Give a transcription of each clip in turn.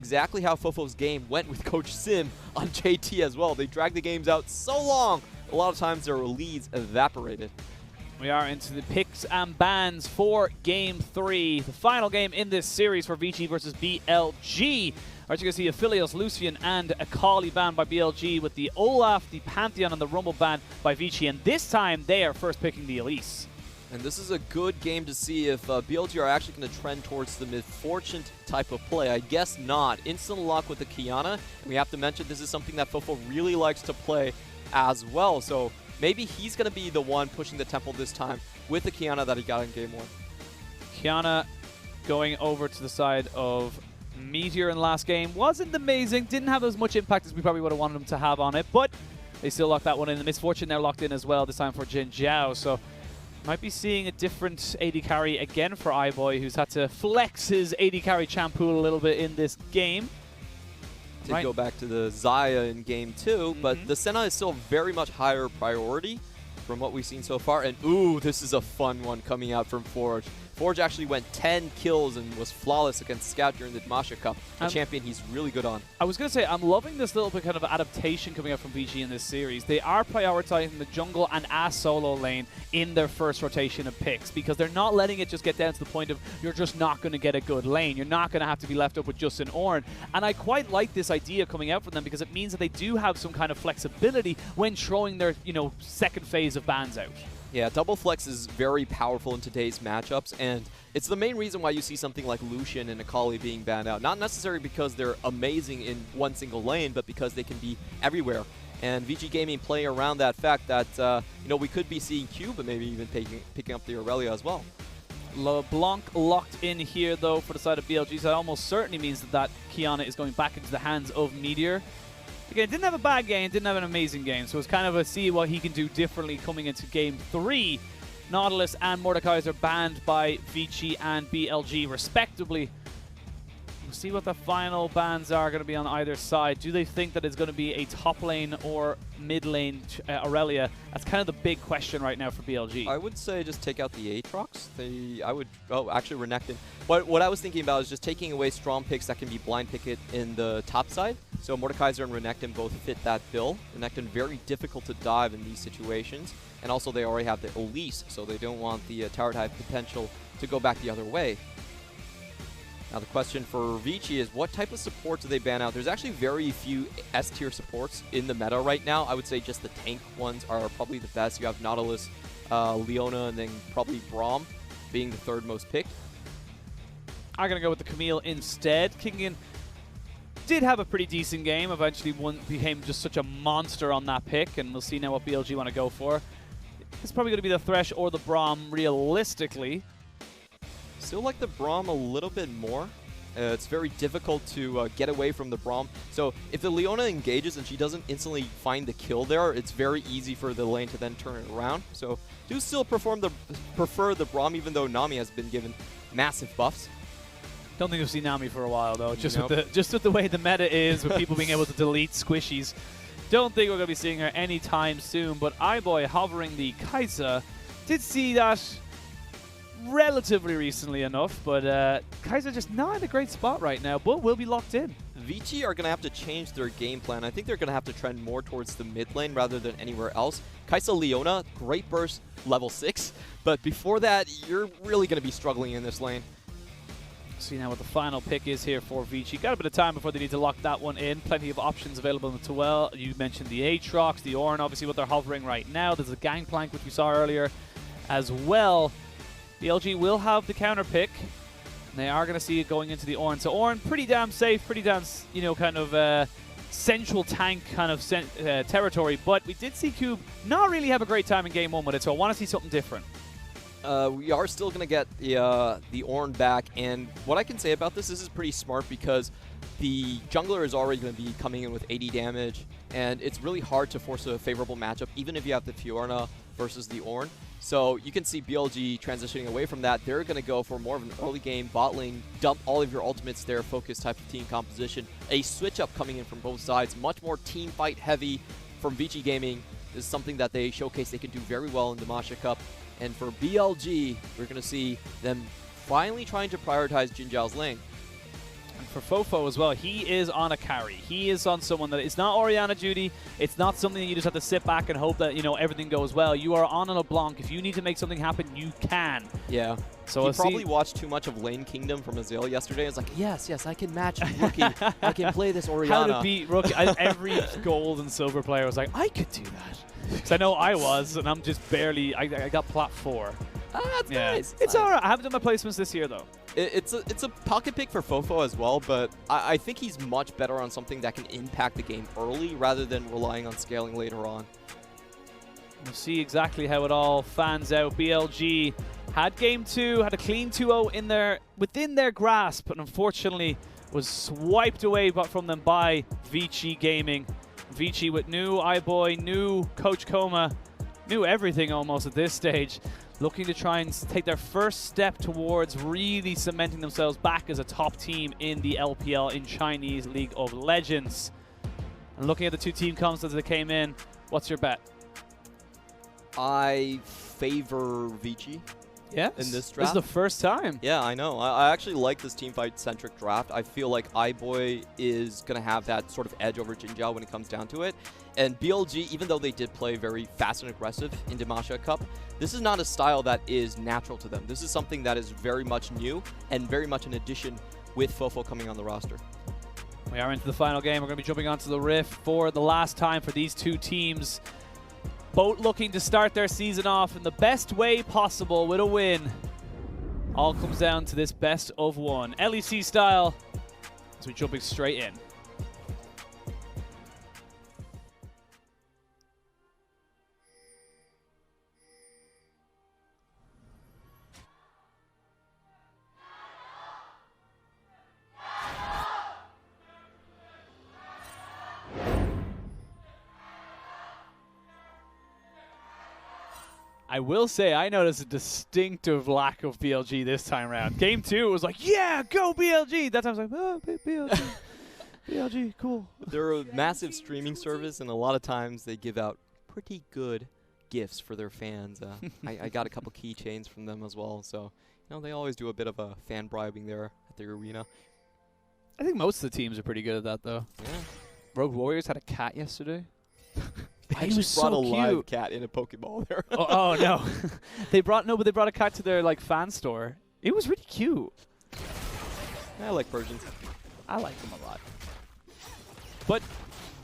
Exactly how Fofo's game went with Coach Sim on JT as well. They dragged the games out so long, a lot of times their leads evaporated. We are into the picks and bans for Game 3, the final game in this series for Vici versus BLG. As you can see, Aphelios, Lucian, and Akali banned by BLG, with the Olaf, the Pantheon, and the Rumble banned by Vici. And this time, they are first picking the Elise. And this is a good game to see if BLG are actually going to trend towards the mid-fortune type of play. I guess not. Instant lock with the Kiana. And we have to mention this is something that Fofo really likes to play as well. So maybe he's going to be the one pushing the temple this time with the Kiana that he got in Game 1. Kiana going over to the side of Meteor in the last game. Wasn't amazing. Didn't have as much impact as we probably would have wanted him to have on it. But they still locked that one in. The Misfortune now locked in as well, this time for Jin Jiao. So might be seeing a different AD carry again for iBoy, who's had to flex his AD carry champ pool a little bit in this game. Did go back to the Xayah in Game 2, but the Senna is still very much higher priority from what we've seen so far. And ooh, this is a fun one coming out from Forge. Forge actually went 10 kills and was flawless against Scout during the Dimasha Cup, a champion he's really good on. I was going to say, I'm loving this little bit kind of adaptation coming out from VG in this series. They are prioritizing the jungle and a solo lane in their first rotation of picks, because they're not letting it just get down to the point of you're just not going to get a good lane. You're not going to have to be left up with just an Ornn. And I quite like this idea coming out from them, because it means that they do have some kind of flexibility when throwing their, second phase of bans out. Yeah, double flex is very powerful in today's matchups, and it's the main reason why you see something like Lucian and Akali being banned out. Not necessarily because they're amazing in one single lane, but because they can be everywhere. And VG Gaming playing around that fact that, we could be seeing Q, but maybe even picking up the Aurelia as well. LeBlanc locked in here, though, for the side of BLG, so that almost certainly means that Kiana is going back into the hands of Meteor. Again, didn't have a bad game, didn't have an amazing game, so it's kind of a see what he can do differently coming into Game 3. Nautilus and Mordekaiser banned by Vici and BLG, respectively. We'll see what the final bans are going to be on either side. Do they think that it's going to be a top lane or mid lane Aurelia? That's kind of the big question right now for BLG. I would say just take out the Aatrox. Actually Renekton. What I was thinking about is just taking away strong picks that can be blind picket in the top side. So Mordekaiser and Renekton both fit that bill. Renekton very difficult to dive in these situations. And also they already have the Elise, so they don't want the tower dive potential to go back the other way. Now the question for Vici is, what type of support do they ban out? There's actually very few S-tier supports in the meta right now. I would say just the tank ones are probably the best. You have Nautilus, Leona, and then probably Braum being the third most picked. I'm going to go with the Camille instead. Kicking did have a pretty decent game. Eventually became just such a monster on that pick, and we'll see now what BLG want to go for. It's probably going to be the Thresh or the Braum realistically. Still like the Braum a little bit more. It's very difficult to get away from the Braum. So if the Leona engages and she doesn't instantly find the kill there, it's very easy for the lane to then turn it around. So do still prefer the Braum, even though Nami has been given massive buffs. Don't think you'll see Nami for a while, though. Just with the way the meta is, with people being able to delete squishies. Don't think we're going to be seeing her anytime soon. But iBoy hovering the Kai'Sa. Did see that relatively recently enough, but Kai'Sa just not in a great spot right now, but will be locked in. Vici are going to have to change their game plan. I think they're going to have to trend more towards the mid lane rather than anywhere else. Kai'Sa Leona, great burst, level 6, but before that, you're really going to be struggling in this lane. See now what the final pick is here for Vici. Got a bit of time before they need to lock that one in. Plenty of options available in the Tuel. You mentioned the Aatrox, the Ornn, obviously what they're hovering right now. There's a Gangplank, which we saw earlier as well. BLG will have the counter pick. And they are going to see it going into the Ornn. So Ornn, pretty damn safe, pretty damn, kind of central tank kind of territory. But we did see Cube not really have a great time in Game 1 with it, so I want to see something different. We are still going to get the Ornn back, and what I can say about this is pretty smart, because the jungler is already going to be coming in with 80 damage, and it's really hard to force a favorable matchup, even if you have the Fiorna versus the Ornn. So you can see BLG transitioning away from that. They're going to go for more of an early game bot lane, dump all of your ultimates there, focus type of team composition. A switch up coming in from both sides, much more team fight heavy from Vici Gaming. This is something that they showcase they can do very well in the Dimasha Cup. And for BLG, we're going to see them finally trying to prioritize Jin Jiao's lane. And for Fofo as well, he is on a carry. He is on someone that it's not Orianna duty. It's not something that you just have to sit back and hope that, you know, everything goes well. You are on a LeBlanc. If you need to make something happen, you can. Yeah. So he probably watched too much of Lane Kingdom from Azale yesterday. It's like, yes, I can match Rookie. I can play this Orianna. How to beat Rookie. Every gold and silver player was like, I could do that. Because I know I was, and I'm just barely, I got plat 4. That's nice. It's all right. I haven't done my placements this year, though. It's a pocket pick for Fofo as well, but I think he's much better on something that can impact the game early rather than relying on scaling later on. We'll see exactly how it all fans out. BLG had game 2, had a clean 2-0 within their grasp, but unfortunately was swiped away from them by Vici Gaming. Vici with new iBoy, new Coach Koma, new everything almost at this stage, looking to try and take their first step towards really cementing themselves back as a top team in the LPL in Chinese League of Legends. And looking at the two team comps as they came in, what's your bet? I favor Vici. Yes. In this draft. This is the first time. Yeah, I know. I actually like this teamfight-centric draft. I feel like iBoy is going to have that sort of edge over Jinjiao when it comes down to it. And BLG, even though they did play very fast and aggressive in Dimasha Cup, this is not a style that is natural to them. This is something that is very much new and very much an addition with Fofo coming on the roster. We are into the final game. We're going to be jumping onto the Rift for the last time for these two teams. Both looking to start their season off in the best way possible with a win. All comes down to this best of one. LEC style, as we're jumping straight in. I will say I noticed a distinctive lack of BLG this time around. Game 2 was like, yeah, go BLG. That time I was like, oh, BLG. BLG, cool. They're a massive streaming service, and a lot of times they give out pretty good gifts for their fans. I got a couple keychains from them as well, so you know they always do a bit of a fan bribing there at the arena. I think most of the teams are pretty good at that, though. Yeah. Rogue Warriors had a cat yesterday. They just brought a live cat in a Pokeball there. oh no, they brought a cat to their like fan store. It was really cute. I like Persians. I like them a lot. But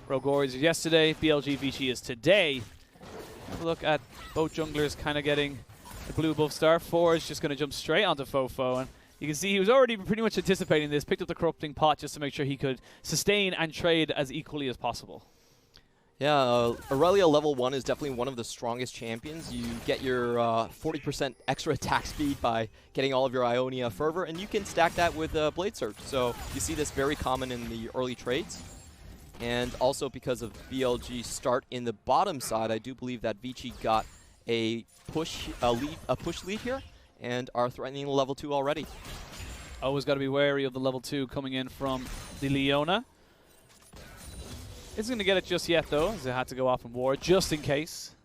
Rogue Warriors is yesterday, BLG Vici is today. Have a look at both junglers kind of getting the blue buff star. 4 is just going to jump straight onto Fofo, and you can see he was already pretty much anticipating this. Picked up the corrupting pot just to make sure he could sustain and trade as equally as possible. Yeah, Aurelia level 1 is definitely one of the strongest champions. You get your 40% extra attack speed by getting all of your Ionia Fervor, and you can stack that with Blade Surge. So you see this very common in the early trades. And also because of BLG's start in the bottom side, I do believe that Vici got a push lead here and are threatening level 2 already. Always got to be wary of the level 2 coming in from the Leona. Isn't going to get it just yet, though, as it had to go off in war, just in case.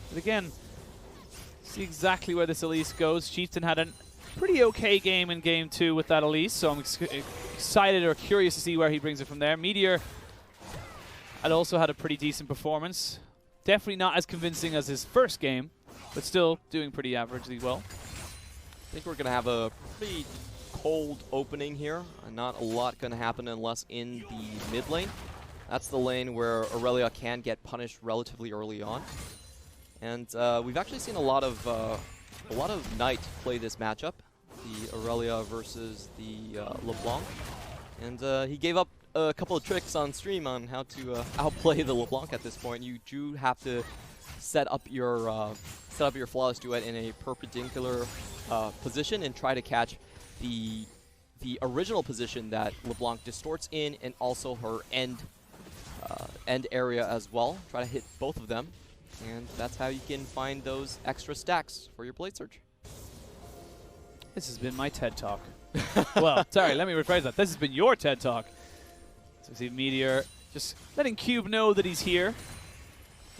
But again, see exactly where this Elise goes. Chieftain had a pretty okay game in Game 2 with that Elise, so I'm excited or curious to see where he brings it from there. Meteor had also had a pretty decent performance. Definitely not as convincing as his first game, but still doing pretty averagely well. I think we're going to have a pretty cold opening here. Not a lot going to happen unless in the mid lane. That's the lane where Aurelia can get punished relatively early on. And we've actually seen a lot of Knight play this matchup, the Aurelia versus the LeBlanc. And he gave up a couple of tricks on stream on how to outplay the LeBlanc at this point. You do have to set up your flawless duet in a perpendicular position and try to catch the original position that LeBlanc distorts in, and also her end area as well. Try to hit both of them, and that's how you can find those extra stacks for your Blade Surge. This has been my TED Talk. Well, sorry, let me rephrase that. This has been your TED Talk. So we see Meteor just letting Cube know that he's here.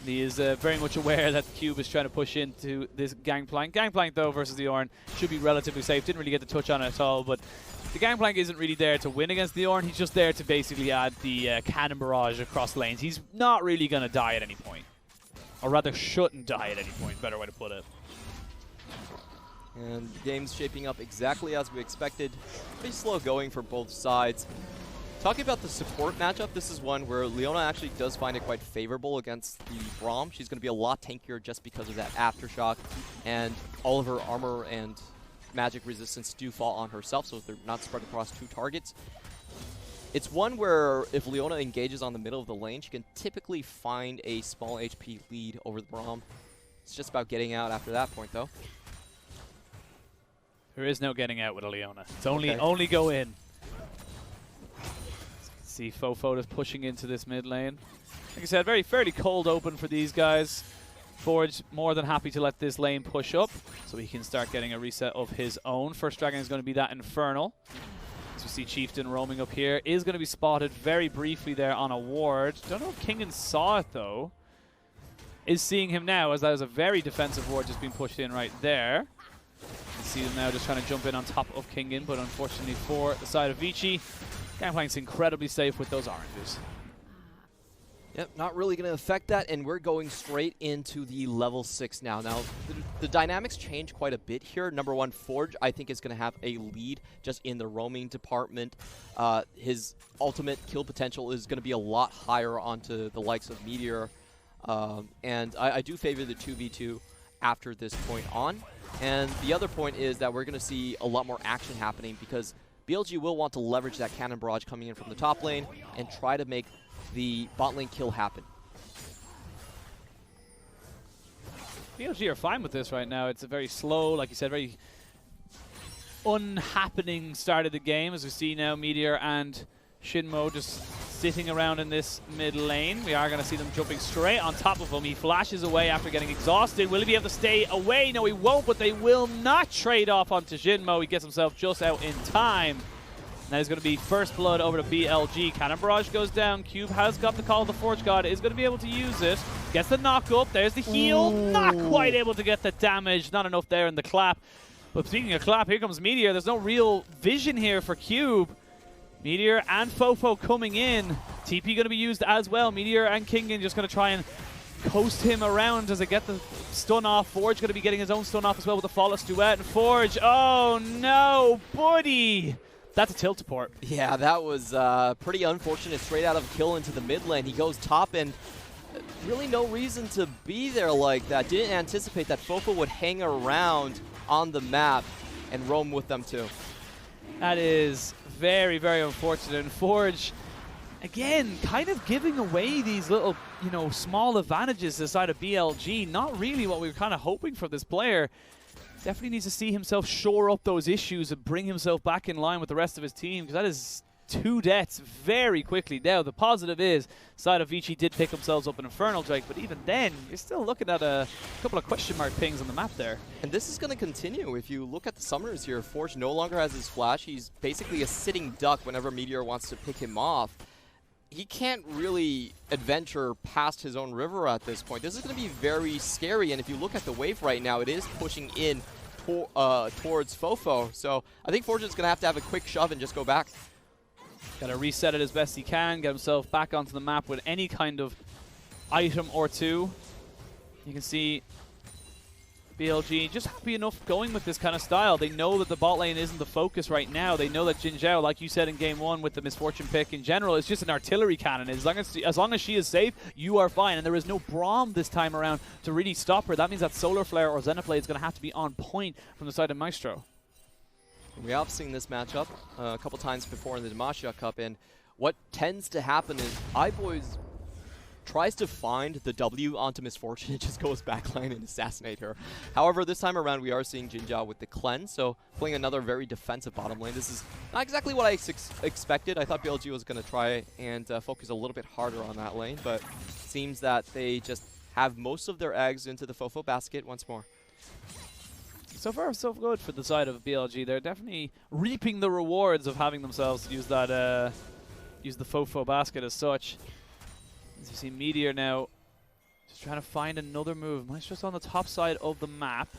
He is very much aware that Cube is trying to push into this Gangplank. Gangplank, though, versus the Ornn should be relatively safe. Didn't really get the touch on it at all, but the Gangplank isn't really there to win against the Ornn. He's just there to basically add the cannon barrage across lanes. He's not really going to die at any point. Or rather, shouldn't die at any point. Better way to put it. And the game's shaping up exactly as we expected. Pretty slow going for both sides. Talking about the support matchup, this is one where Leona actually does find it quite favorable against the Braum. She's going to be a lot tankier just because of that Aftershock, and all of her armor and magic resistance do fall on herself, so they're not spread across 2 targets. It's one where if Leona engages on the middle of the lane, she can typically find a small HP lead over the Braum. It's just about getting out after that point, though. There is no getting out with a Leona. It's only go in. See Fofo just pushing into this mid lane. Like I said, fairly cold open for these guys. Forge more than happy to let this lane push up so he can start getting a reset of his own. First dragon is going to be that Infernal. As we see Chieftain roaming up here. Is going to be spotted very briefly there on a ward. Don't know if Kingen saw it though. Is seeing him now, as that is a very defensive ward just being pushed in right there. You see them now just trying to jump in on top of Kingen, but unfortunately for the side of Vici, Gangplank's incredibly safe with those oranges. Yep, not really going to affect that, and we're going straight into the level 6 now. Now, the dynamics change quite a bit here. Number one, Forge, I think, is going to have a lead just in the roaming department. His ultimate kill potential is going to be a lot higher onto the likes of Meteor, and I do favor the 2v2 after this point on. And the other point is that we're going to see a lot more action happening because BLG will want to leverage that cannon barrage coming in from the top lane and try to make the bot lane kill happen. BLG are fine with this right now. It's a very slow, like you said, very unhappening start of the game, as we see now Meteor and Shinmo just sitting around in this mid lane. We are going to see them jumping straight on top of him. He flashes away after getting exhausted. Will he be able to stay away? No, he won't, but they will not trade off onto Shinmo. He gets himself just out in time. Now there's going to be first blood over to BLG. Cannon Barrage goes down. Cube has got the call of the Forge God. Is going to be able to use it. Gets the knock up. There's the heal. Ooh. Not quite able to get the damage. Not enough there in the clap. But speaking of clap, here comes Meteor. There's no real vision here for Cube. Meteor and Fofo coming in. TP going to be used as well. Meteor and Kingen just going to try and coast him around as they get the stun off. Forge going to be getting his own stun off as well with the Flawless Duet. And Forge, oh no, buddy! That's a tilt-a-port. Yeah, that was pretty unfortunate. Straight out of kill into the mid lane. He goes top and really no reason to be there like that. Didn't anticipate that Fofo would hang around on the map and roam with them too. That is very, very unfortunate. And Forge, again, kind of giving away these little, you know, small advantages to the side of BLG. Not really what we were kind of hoping for this player. Definitely needs to see himself shore up those issues and bring himself back in line with the rest of his team, because that is 2 deaths very quickly. Now, the positive is, side of Vici did pick themselves up an Infernal Drake, but even then, you're still looking at a couple of question mark pings on the map there. And this is going to continue. If you look at the summoners here, Forge no longer has his flash. He's basically a sitting duck whenever Meteor wants to pick him off. He can't really adventure past his own river at this point. This is going to be very scary, and if you look at the wave right now, it is pushing in towards Fofo. So I think Forge is going to have a quick shove and just go back. Got to reset it as best he can, get himself back onto the map with any kind of item or two. You can see BLG just happy enough going with this kind of style. They know that the bot lane isn't the focus right now. They know that Jin Zhao, like you said in game 1 with the Misfortune pick in general, is just an artillery cannon. As long as she is safe, you are fine. And there is no Braum this time around to really stop her. That means that Solar Flare or Xenoblade is going to have to be on point from the side of Maestro. We have seen this matchup a couple times before in the Demacia Cup, and what tends to happen is iBoys tries to find the W onto Misfortune and just goes backline and assassinate her. However, this time around we are seeing Jinja with the cleanse, so playing another very defensive bottom lane. This is not exactly what I expected. I thought BLG was going to try and focus a little bit harder on that lane, but it seems that they just have most of their eggs into the Fofo basket once more. So far, so good for the side of BLG. They're definitely reaping the rewards of having themselves use that, use the Fofo basket as such. As you see Meteor now Just trying to find another move. Maestro's on the top side of the map.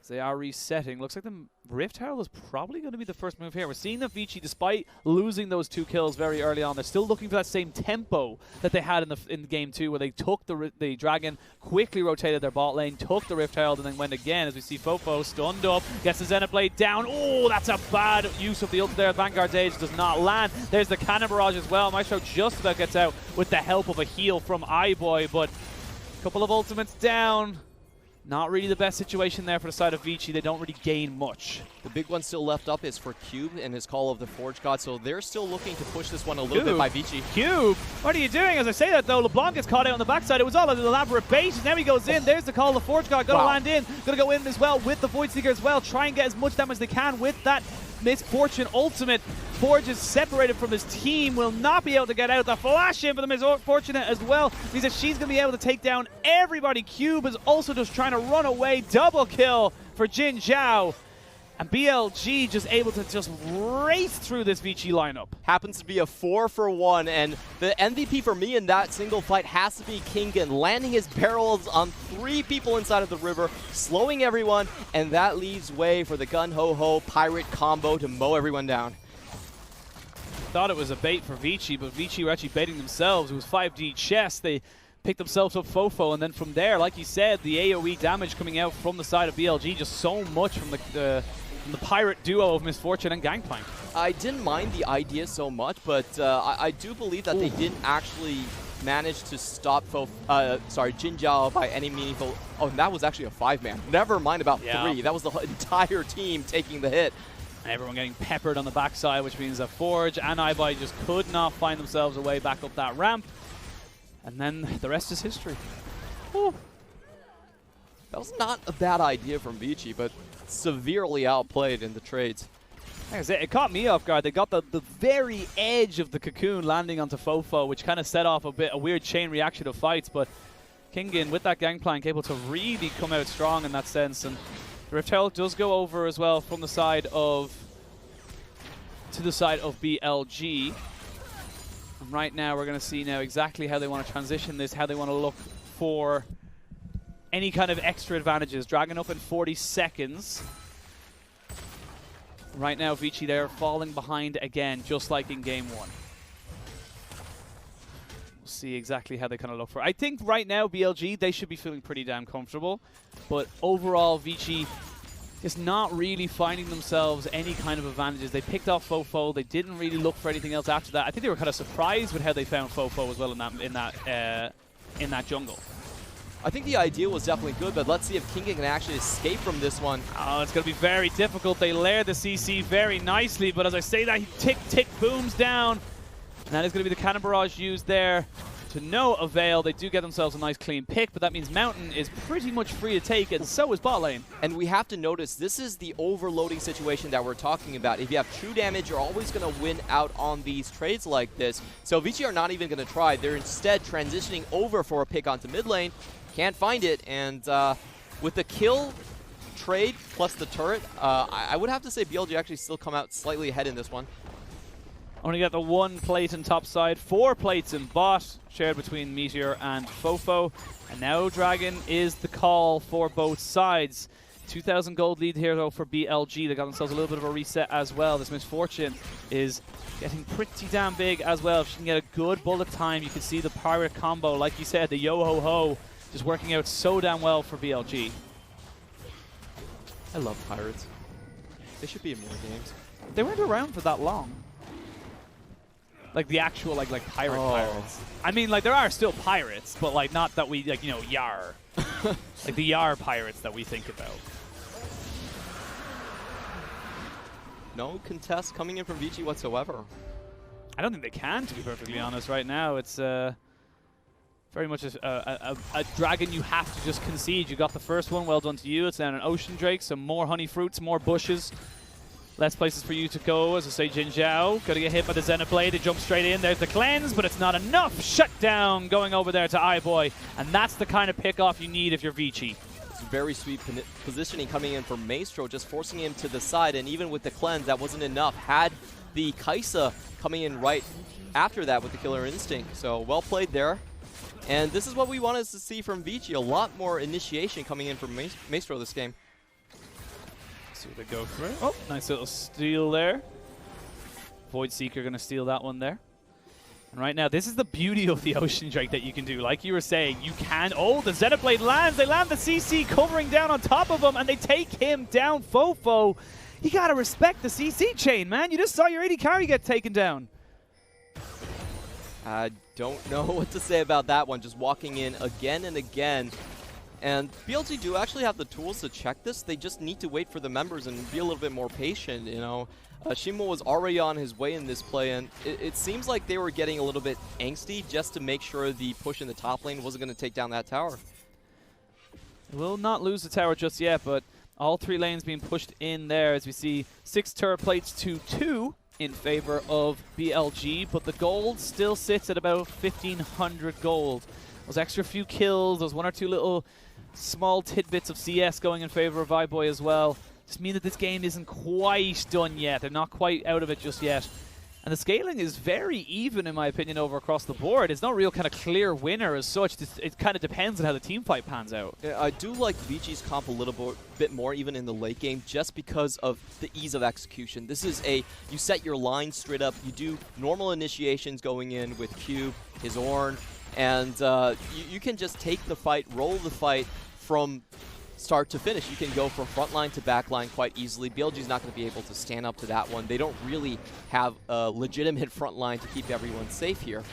They are resetting. Looks like the Rift Herald is probably going to be the first move here. We're seeing that Vici, despite losing those 2 kills very early on, they're still looking for that same tempo that they had in game 2, where they took the Dragon, quickly rotated their bot lane, took the Rift Herald, and then went again. As we see Fofo stunned up, gets the Xenoblade down. Oh, that's a bad use of the ult there. Vanguard's Age does not land. There's the Cannon Barrage as well. Maestro just about gets out with the help of a heal from iBoy, but a couple of ultimates down. Not really the best situation there for the side of Vici. They don't really gain much. The big one still left up is for Cube and his Call of the Forge God, so they're still looking to push this one a little bit by Vici. Cube, what are you doing? As I say that though, LeBlanc gets caught out on the backside. It was all an elaborate bait. Now he goes in. There's the Call of the Forge God. Gonna land in. Gonna go in as well with the Void Seeker as well. Try and get as much damage as they can with that Misfortune ultimate. Forge is separated from his team, will not be able to get out. The flash in for the Misfortunate as well means that she's going to be able to take down everybody. Cube is also just trying to run away. Double kill for Jin Zhao. And BLG just able to just race through this Vici lineup. Happens to be a 4-for-1, and the MVP for me in that single fight has to be Kingen, landing his barrels on 3 people inside of the river, slowing everyone, and that leaves way for the Gun-Ho-Ho Pirate combo to mow everyone down. Thought it was a bait for Vici, but Vici were actually baiting themselves. It was 5D chess. They picked themselves up Fofo, and then from there, like you said, the AoE damage coming out from the side of BLG, just so much from the pirate duo of Misfortune and Gangplank. I didn't mind the idea so much, but I do believe that they didn't actually manage to stop Jin Zhao by any meaningful... Oh, that was actually a 5-man. Never mind about 3. That was the entire team taking the hit. Everyone getting peppered on the backside, which means that Forge and iBoy just could not find themselves a way back up that ramp. And then the rest is history. Whew. That was not a bad idea from Vici, but severely outplayed in the trades. Like I said, it caught me off guard. They got the very edge of the cocoon landing onto Fofo, which kind of set off a weird chain reaction of fights. But Kingen, with that Gangplank, able to really come out strong in that sense. And the Rift Herald does go over as well from the side of BLG. And right now we're going to see now exactly how they want to transition this, how they want to look for any kind of extra advantages. Dragon up in 40 seconds. Right now Vici, they're falling behind again, just like in game 1. We'll see exactly how they kind of look for it. I think right now BLG, they should be feeling pretty damn comfortable. But overall, Vici is not really finding themselves any kind of advantages. They picked off Fofo. They didn't really look for anything else after that. I think they were kind of surprised with how they found Fofo as well in that jungle. I think the idea was definitely good, but let's see if Kingen can actually escape from this one. Oh, it's going to be very difficult. They lair the CC very nicely, but as I say that, he tick booms down. And that is going to be the Cannon Barrage used there to no avail. They do get themselves a nice clean pick, but that means Mountain is pretty much free to take, and so is bot lane. And we have to notice, this is the overloading situation that we're talking about. If you have true damage, you're always going to win out on these trades like this. So Vici are not even going to try. They're instead transitioning over for a pick onto mid lane. Can't find it, and with the kill trade plus the turret, I would have to say BLG actually still come out slightly ahead in this one. Only got the 1 plate in top side, 4 plates in bot, shared between Meteor and Fofo. And now Dragon is the call for both sides. 2,000 gold lead here though for BLG. They got themselves a little bit of a reset as well. This Misfortune is getting pretty damn big as well. If she can get a good bullet time, you can see the pirate combo, like you said, the yo-ho-ho, just working out so damn well for BLG. I love pirates. They should be in more games. They weren't around for that long. Like the actual like pirates. I mean, like there are still pirates, but like not that we like, you know, Yar. Like the Yar pirates that we think about. No contest coming in from Vici whatsoever. I don't think they can, to be perfectly honest. Right now, it's very much a dragon you have to just concede. You got the first one, well done to you. It's down an Ocean Drake, some more honey fruits, more bushes. Less places for you to go, as I say, Jin Zhao. Got to get hit by the Xenoblade. They jump straight in. There's the cleanse, but it's not enough. Shut down going over there to iBoy. And that's the kind of pick-off you need if you're Vici. It's very sweet positioning coming in from Maestro, just forcing him to the side. And even with the cleanse, that wasn't enough. Had the Kaisa coming in right after that with the Killer Instinct. So well played there. And this is what we wanted to see from Vici. A lot more initiation coming in from Maestro this game. See what they go for. Oh, nice little steal there. Void Seeker going to steal that one there. And right now, this is the beauty of the Ocean Drake that you can do. Like you were saying, you can... Oh, the Xenoblade lands. They land the CC covering down on top of him, and they take him down. Fofo, you got to respect the CC chain, man. You just saw your AD carry get taken down. I don't know what to say about that one. Just walking in again and again. And BLG do actually have the tools to check this. They just need to wait for the members and be a little bit more patient, you know. Shimo was already on his way in this play, and it seems like they were getting a little bit angsty just to make sure the push in the top lane wasn't going to take down that tower. Will not lose the tower just yet, but all 3 lanes being pushed in there as we see 6 turret plates to 2 in favor of BLG, but the gold still sits at about 1,500 gold. Those extra few kills, those 1 or 2 little small tidbits of CS going in favor of Viboy as well, just mean that this game isn't quite done yet. They're not quite out of it just yet. And the scaling is very even, in my opinion, over across the board. It's not real kind of clear winner as such. It kind of depends on how the team fight pans out. Yeah, I do like Vici's comp a little bit more even in the late game just because of the ease of execution. This is you set your line straight up, you do normal initiations going in with Cube, his Ornn, and you can just take the fight, roll the fight from start to finish. You can go from front line to back line quite easily. BLG's not going to be able to stand up to that one. They don't really have a legitimate front line to keep everyone safe here.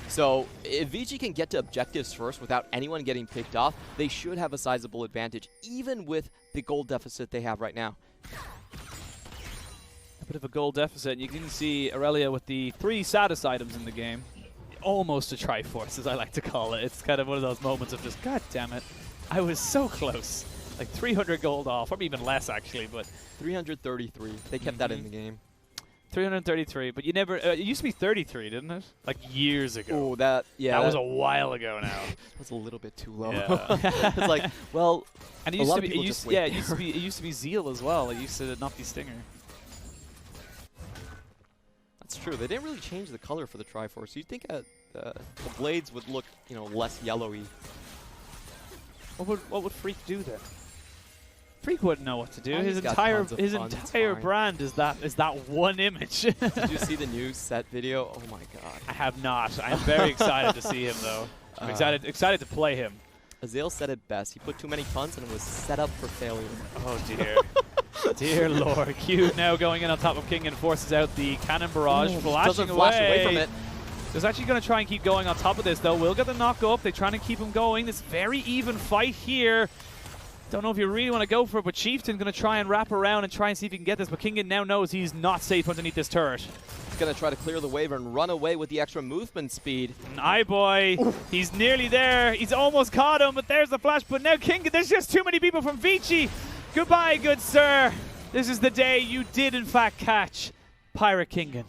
So if Vici can get to objectives first without anyone getting picked off, they should have a sizable advantage, even with the gold deficit they have right now. A bit of a gold deficit. You can see Aurelia with the 3 saddest items in the game. Almost a Triforce, as I like to call it. It's kind of one of those moments of just, God damn it. I was so close. Like 300 gold off, or even less actually, but 333. They kept that in the game. 333, but you never. It used to be 33, didn't it? Like years ago. Oh, that was a while ago now. That's a little bit too low. Yeah. It's like, well, and it used to be. It used to be Zeal as well. It used to not be Stinger. That's true. They didn't really change the color for the Triforce. You'd think the blades would look, you know, less yellowy. What would Freak do then? Freak wouldn't know what to do. Oh, His entire brand is that one image. Did you see the new set video? Oh my god. I have not. I'm very excited to see him though. I'm excited to play him. Azale said it best. He put too many puns and it was set up for failure. Oh dear. Dear Lord. Q now going in on top of King and forces out the cannon barrage. Doesn't flash away from it. There's actually going to try and keep going on top of this, though. Will get the knock up. They're trying to keep him going. This very even fight here. Don't know if you really want to go for it, but Chieftain going to try and wrap around and try and see if he can get this. But Kingen now knows he's not safe underneath this turret. He's going to try to clear the wave and run away with the extra movement speed. Boy, he's nearly there. He's almost caught him, but there's the flash. But now Kingen, there's just too many people from Vici. Goodbye, good sir. This is the day you did, in fact, catch Pirate Kingen.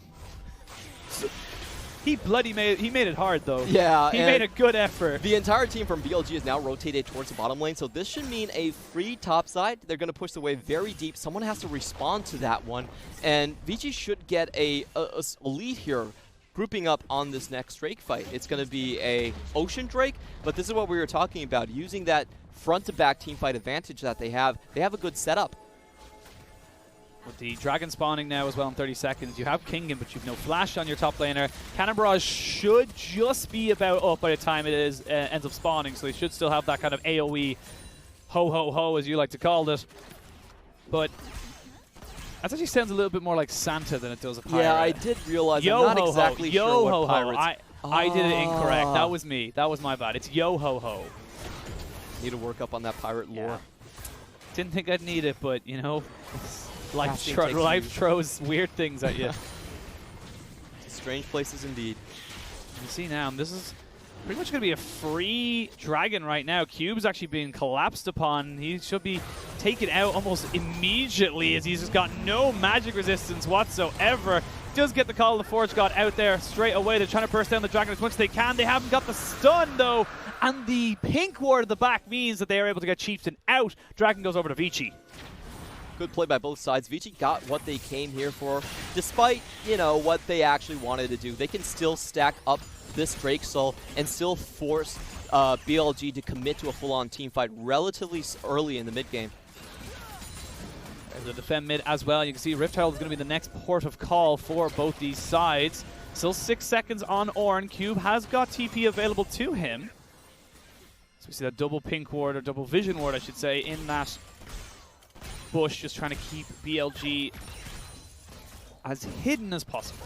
He made it hard, though. Yeah. He made a good effort. The entire team from BLG is now rotated towards the bottom lane, so this should mean a free top side. They're going to push the wave very deep. Someone has to respond to that one, and Vici should get a lead here, grouping up on this next Drake fight. It's going to be a Ocean Drake, but this is what we were talking about, using that front-to-back teamfight advantage that they have. They have a good setup. With the dragon spawning now as well in 30 seconds, you have Kingen, but you've no flash on your top laner. Cannon Barrage should just be about up by the time it ends up spawning, so they should still have that kind of AoE ho-ho-ho, as you like to call it. But that actually sounds a little bit more like Santa than it does a pirate. Yeah, I did realize. I'm not exactly sure what pirates. I did it incorrect. That was me. That was my bad. It's yo-ho-ho. Need to work up on that pirate lore. Yeah. Didn't think I'd need it, but, you know, life throws weird things at you. Strange places indeed. You see now, this is pretty much going to be a free dragon right now. Cube's actually being collapsed upon. He should be taken out almost immediately as he's just got no magic resistance whatsoever. Does get the call of the Forge God out there straight away. They're trying to burst down the dragon as much as they can. They haven't got the stun though, and the pink ward at the back means that they are able to get Chieftain out. Dragon goes over to Vici. Good play by both sides. Vici got what they came here for, despite, you know, what they actually wanted to do. They can still stack up this Drake Soul and still force BLG to commit to a full-on team fight relatively early in the mid-game. The defend mid as well. You can see Rift Herald is going to be the next port of call for both these sides. Still 6 seconds on Ornn. Cube has got TP available to him. So we see that double pink ward, or double vision ward, I should say, in that bush, just trying to keep BLG as hidden as possible.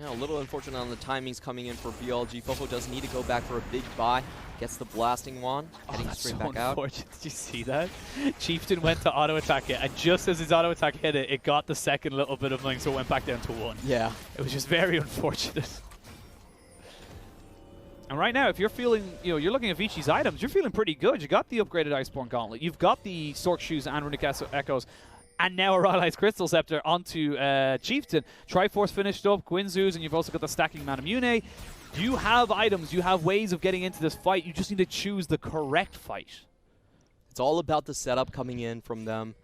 Yeah, a little unfortunate on the timings coming in for BLG. Fofo does need to go back for a big buy. Gets the blasting wand, heading straight back out. Did you see that? Chieftain went to auto attack it, and just as his auto attack hit it, it got the second little bit of link, so it went back down to 1. Yeah. It was just very unfortunate. And right now, if you're feeling, you're looking at Vici's items, you're feeling pretty good. You got the upgraded Iceborne Gauntlet, you've got the Stork Shoes and Runic Echoes, and now a Rylai's Crystal Scepter onto Chieftain. Triforce finished up, Guinzoos, and you've also got the stacking Manamune. You have items, you have ways of getting into this fight. You just need to choose the correct fight. It's all about the setup coming in from them.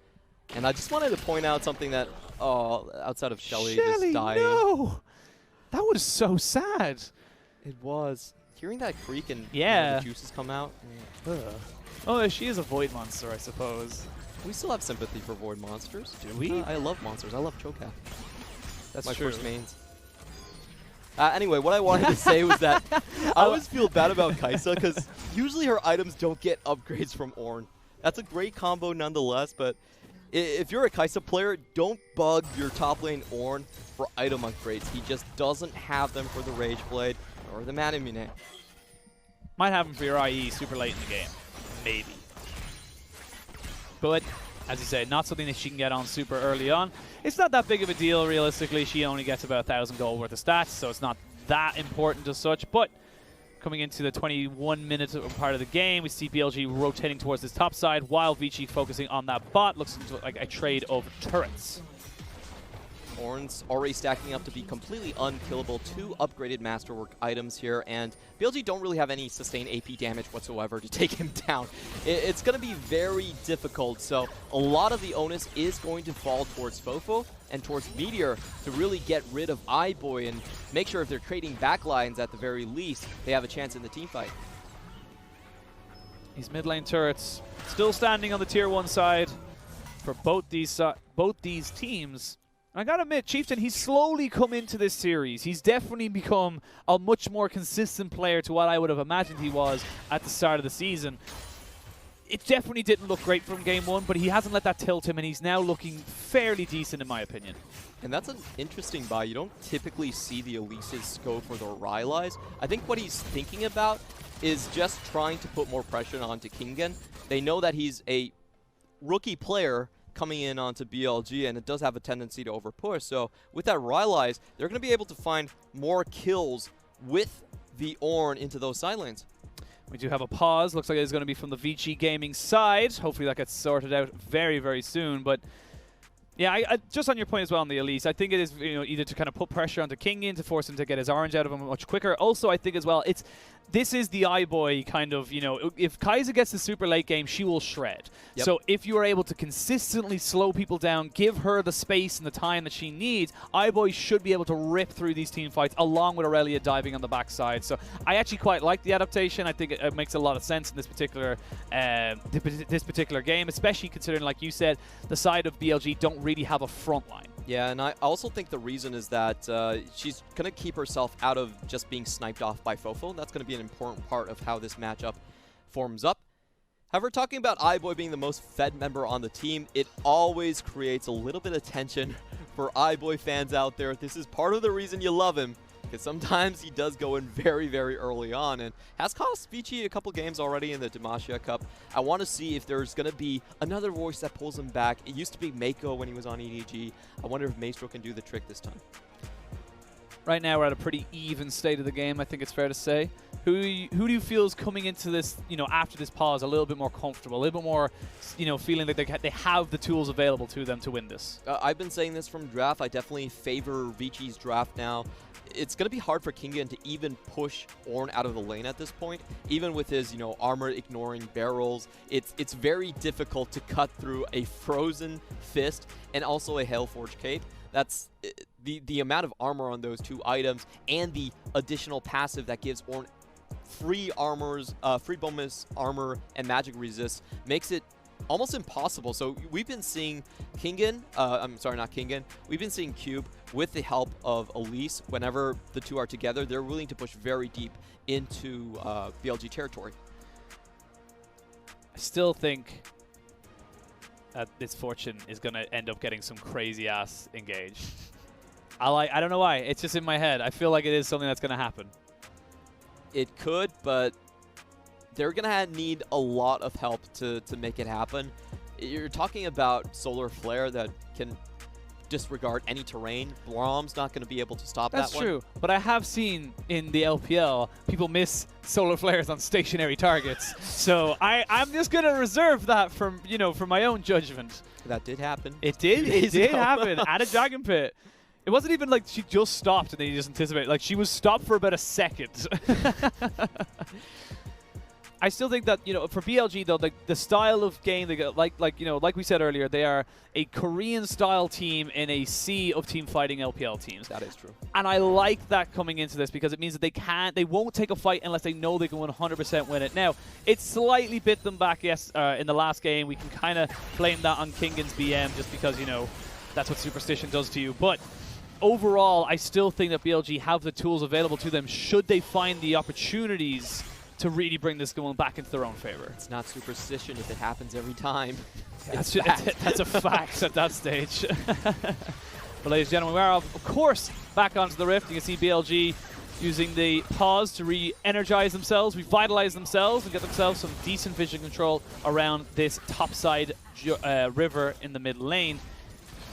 And I just wanted to point out something that, outside of Shelly just dying. No! That was so sad. It was. Hearing that creak and the juices come out. Oh, she is a void monster, I suppose. We still have sympathy for void monsters. Do we? I love monsters. I love Cho'Gath. That's my true. first mains. Anyway, what I wanted to say was that I always feel bad about Kai'Sa because usually her items don't get upgrades from Ornn. That's a great combo nonetheless, but if you're a Kai'Sa player, don't bug your top lane Ornn for item upgrades. He just doesn't have them for the Rage Blade or the Manamune. Might have them for your IE super late in the game. Maybe. But, as you say, not something that she can get on super early on. It's not that big of a deal, realistically. She only gets about 1,000 gold worth of stats, so it's not that important as such. But coming into the 21-minute part of the game, we see BLG rotating towards this top side, while Vici focusing on that bot. Looks like a trade of turrets. Ornn's already stacking up to be completely unkillable. 2 upgraded Masterwork items here, and BLG don't really have any sustained AP damage whatsoever to take him down. It's going to be very difficult, so a lot of the onus is going to fall towards Fofo and towards Meteor to really get rid of iBoy and make sure if they're trading backlines at the very least, they have a chance in the team fight. These mid lane turrets still standing on the tier 1 side for both these teams. I gotta admit, Chieftain, he's slowly come into this series. He's definitely become a much more consistent player to what I would have imagined he was at the start of the season. It definitely didn't look great from game 1, but he hasn't let that tilt him, and he's now looking fairly decent in my opinion. And that's an interesting buy. You don't typically see the Elises go for the Rylai's. I think what he's thinking about is just trying to put more pressure onto Kingen. They know that he's a rookie player coming in onto BLG, and it does have a tendency to overpush. So with that Rylai's, they're going to be able to find more kills with the Ornn into those side lanes. We do have a pause. Looks like it's going to be from the Vici Gaming side. Hopefully that gets sorted out very, very soon. But yeah, I just on your point as well on the Elise, I think it is either to kind of put pressure onto Kingen to force him to get his orange out of him much quicker. Also, I think as well, this is the iBoy kind of, if Kai'Sa gets the super late game, she will shred. Yep. So if you are able to consistently slow people down, give her the space and the time that she needs, iBoy should be able to rip through these team fights along with Aurelia diving on the backside. So I actually quite like the adaptation. I think it makes a lot of sense in this particular game, especially considering, like you said, the side of BLG don't really have a front line. Yeah, and I also think the reason is that she's going to keep herself out of just being sniped off by Fofo. That's going to be an important part of how this matchup forms up. However, talking about iBoy being the most fed member on the team, it always creates a little bit of tension for iBoy fans out there. This is part of the reason you love him, because sometimes he does go in very, very early on and has cost Vici a couple games already in the Demacia Cup. I want to see if there's going to be another voice that pulls him back. It used to be Mako when he was on EDG. I wonder if Maestro can do the trick this time. Right now we're at a pretty even state of the game, I think it's fair to say. Who do you feel is coming into this, after this pause, a little bit more comfortable, a little bit more, feeling like they have the tools available to them to win this? I've been saying this from draft. I definitely favor Vici's draft now. It's going to be hard for Kingen to even push Ornn out of the lane at this point. Even with his, armor ignoring barrels, it's very difficult to cut through a frozen fist and also a Hailforge cape. the amount of armor on those 2 items and the additional passive that gives Ornn free armors, free bonus armor and magic resist makes it almost impossible. So we've been seeing Kingen, I'm sorry, not Kingen, we've been seeing Cube with the help of Elise. Whenever the 2 are together, they're willing to push very deep into BLG territory. I still think that this Fortune is going to end up getting some crazy ass engage. I don't know why. It's just in my head. I feel like it is something that's going to happen. It could, but they're going to need a lot of help to make it happen. You're talking about Solar Flare that can disregard any terrain. Brahm's not going to be able to stop that one. That's true, but I have seen in the LPL people miss Solar Flares on stationary targets. So I'm just going to reserve that from my own judgment. That did happen. It did. It did happen at a Dragon Pit. It wasn't even like she just stopped and then you just anticipate. Like, she was stopped for about a second. I still think that, for BLG, though, the style of game, they got, like we said earlier, they are a Korean-style team in a sea of team-fighting LPL teams. That is true. And I like that coming into this because it means that they won't take a fight unless they know they can 100% win it. Now, it slightly bit them back, yes, in the last game. We can kind of blame that on Kingen's BM just because, that's what Superstition does to you. But overall, I still think that BLG have the tools available to them should they find the opportunities to really bring this going back into their own favor. It's not Superstition if it happens every time. That's a fact at that stage. But ladies and gentlemen, we are, of course, back onto the Rift. You can see BLG using the pause to re-energize themselves, revitalize themselves, and get themselves some decent vision control around this topside river in the mid lane.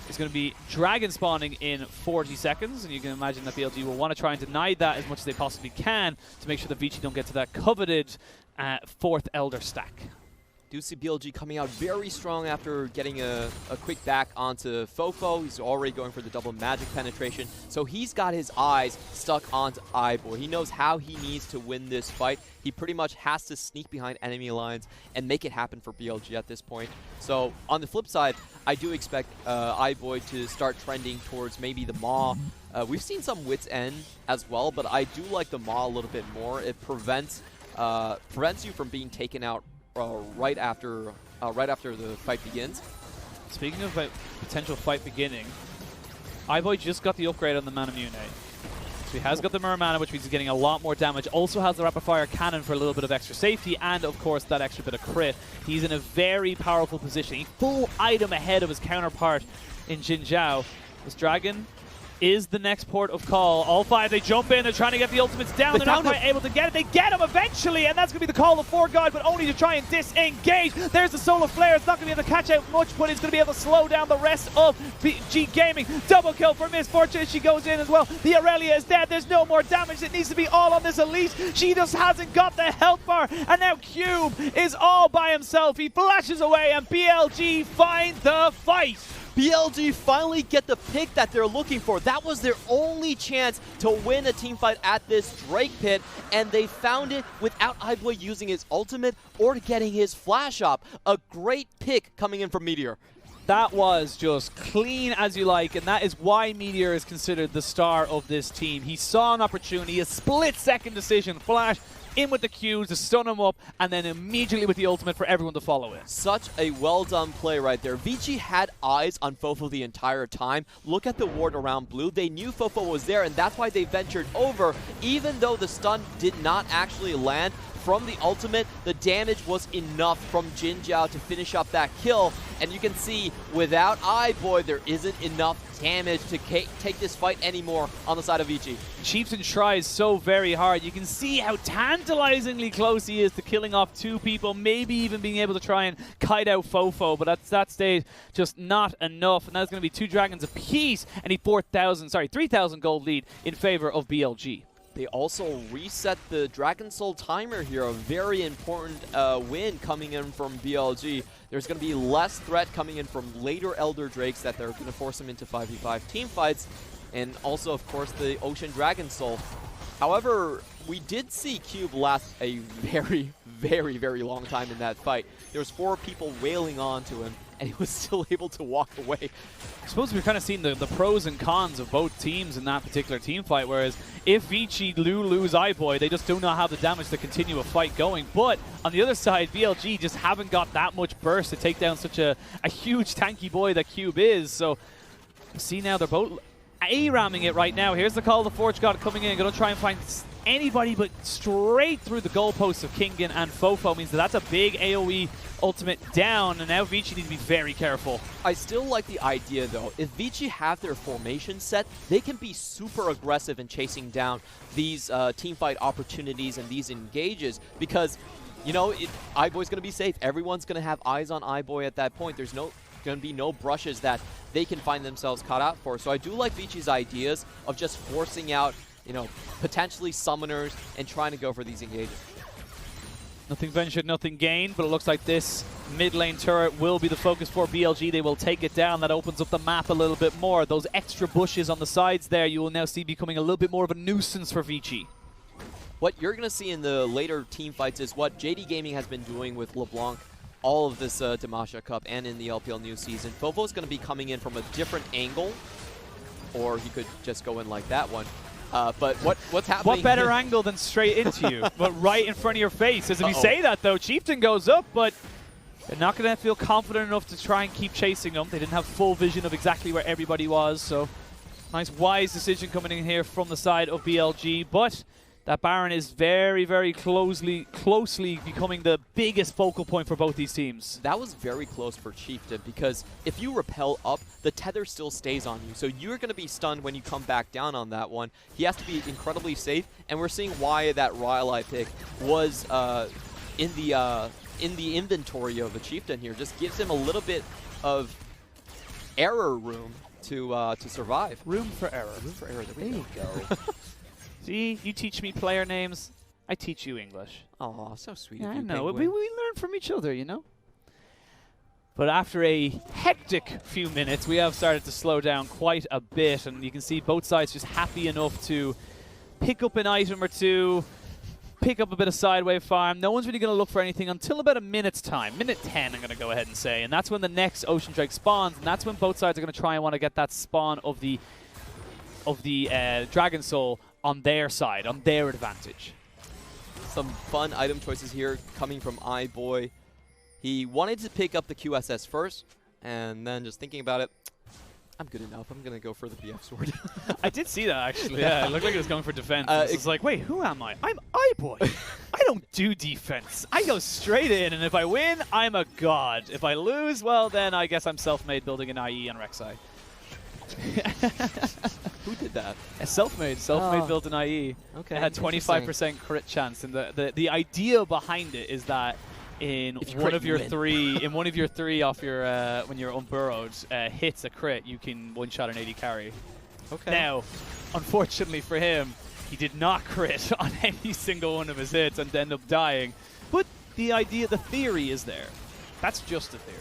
It's going to be dragon spawning in 40 seconds, and you can imagine that BLG will want to try and deny that as much as they possibly can to make sure that Vici don't get to that coveted 4th Elder stack. Do see BLG coming out very strong after getting a quick back onto Fofo. He's already going for the double magic penetration. So he's got his eyes stuck onto iBoy. He knows how he needs to win this fight. He pretty much has to sneak behind enemy lines and make it happen for BLG at this point. So on the flip side, I do expect iBoy to start trending towards maybe the Maw. We've seen some Wit's End as well, but I do like the Maw a little bit more. It prevents you from being taken out right after the fight begins. Speaking of potential fight beginning, iBoy just got the upgrade on the Mana Mune. So he has got the Mirror Mana, which means he's getting a lot more damage. Also has the Rapid Fire Cannon for a little bit of extra safety, and of course that extra bit of crit. He's in a very powerful position. He's full item ahead of his counterpart in Jin Zhao. This Dragon is the next port of call. All 5, they jump in, they're trying to get the ultimates down. They're not quite able to get it. They get him eventually, and that's going to be the call of 4 God, but only to try and disengage. There's the Solar Flare. It's not going to be able to catch out much, but it's going to be able to slow down the rest of G Gaming. Double kill for Miss Fortune. She goes in as well. The Aurelia is dead. There's no more damage. It needs to be all on this Elise. She just hasn't got the health bar, and now Cube is all by himself. He flashes away, and BLG find the fight. BLG finally get the pick that they're looking for. That was their only chance to win a team fight at this Drake pit, and they found it without iBoy using his ultimate or getting his flash up. A great pick coming in from Meteor. That was just clean as you like, and that is why Meteor is considered the star of this team. He saw an opportunity, a split-second decision, flash, in with the Qs to stun him up, and then immediately with the ultimate for everyone to follow it. Such a well-done play right there. Vici had eyes on Fofo the entire time. Look at the ward around blue. They knew Fofo was there, and that's why they ventured over. Even though the stun did not actually land from the ultimate, the damage was enough from Jin Zhao to finish up that kill. And you can see, without iBoy, there isn't enough damage to take this fight anymore on the side of Vici. Chieftain tries so very hard. You can see how tantalizingly close he is to killing off 2 people, maybe even being able to try and kite out Fofo, but at that stage, just not enough. And that's going to be 2 dragons apiece, and he 3,000 gold lead in favor of BLG. They also reset the Dragon Soul timer here, a very important win coming in from BLG. There's going to be less threat coming in from later Elder Drakes that they're going to force them into 5v5 team fights, and also, of course, the Ocean Dragon Soul. However, we did see Cube last a very, very, very long time in that fight. There was 4 people wailing onto him, and he was still able to walk away. I suppose we're kind of seeing the pros and cons of both teams in that particular team fight, whereas if Vici lose iBoy, they just do not have the damage to continue a fight going. But on the other side, BLG just haven't got that much burst to take down such a huge tanky boy that Cube is. So see now they're both A-ramming it right now. Here's the call of the Forge God coming in, going to try and find anybody but straight through the goalposts of Kingen and Fofo. Means that's a big AoE ultimate down, and now Vici needs to be very careful. I still like the idea, though. If Vici have their formation set, they can be super aggressive in chasing down these teamfight opportunities and these engages, because, you know, iBoy's going to be safe. Everyone's going to have eyes on iBoy at that point. There's going to be no brushes that they can find themselves caught out for. So I do like Vici's ideas of just forcing out, you know, potentially summoners and trying to go for these engages. Nothing ventured, nothing gained, but it looks like this mid lane turret will be the focus for BLG. They will take it down. That opens up the map a little bit more. Those extra bushes on the sides there, you will now see becoming a little bit more of a nuisance for Vici. What you're going to see in the later team fights is what JD Gaming has been doing with LeBlanc all of this Damasha Cup and in the LPL new season. Fofo's going to be coming in from a different angle, or he could just go in like that one. But what's happening? What better angle than straight into you, but right in front of your face? As if you say that, though, Chieftain goes up, but they're not going to feel confident enough to try and keep chasing him. They didn't have full vision of exactly where everybody was, so nice, wise decision coming in here from the side of BLG. But that Baron is very, very closely becoming the biggest focal point for both these teams. That was very close for Chieftain, because if you repel up, the tether still stays on you. So you're going to be stunned when you come back down on that one. He has to be incredibly safe, and we're seeing why that Rylai pick was in the inventory of a Chieftain here. Just gives him a little bit of error room to survive. Room for error. Room for error. There you go. See, you teach me player names, I teach you English. Oh, so sweet. Yeah, of you, I know. Penguin. We learn from each other, you know? But after a hectic few minutes, we have started to slow down quite a bit, and you can see both sides just happy enough to pick up an item or two, pick up a bit of sideway farm. No one's really going to look for anything until about a minute's time. Minute 10, I'm going to go ahead and say. And that's when the next Ocean Drake spawns, and that's when both sides are going to try and want to get that spawn of the Dragon Soul on their side, on their advantage. Some fun item choices here coming from iBoy. He wanted to pick up the QSS first, and then just thinking about it, I'm good enough. I'm going to go for the BF sword. I did see that, actually. Yeah, it looked like it was going for defense. It's like, wait, who am I? I'm iBoy. I don't do defense. I go straight in, and if I win, I'm a god. If I lose, well, then I guess I'm self-made building an IE on Rek'Sai. Who did that? Self-made built an IE. Okay. It had 25% crit chance, and the idea behind it is that in one of your three off your when you're unburrowed hits a crit, you can one-shot an 80 carry. Okay. Now, unfortunately for him, he did not crit on any single one of his hits and end up dying. But the theory is there. That's just a theory.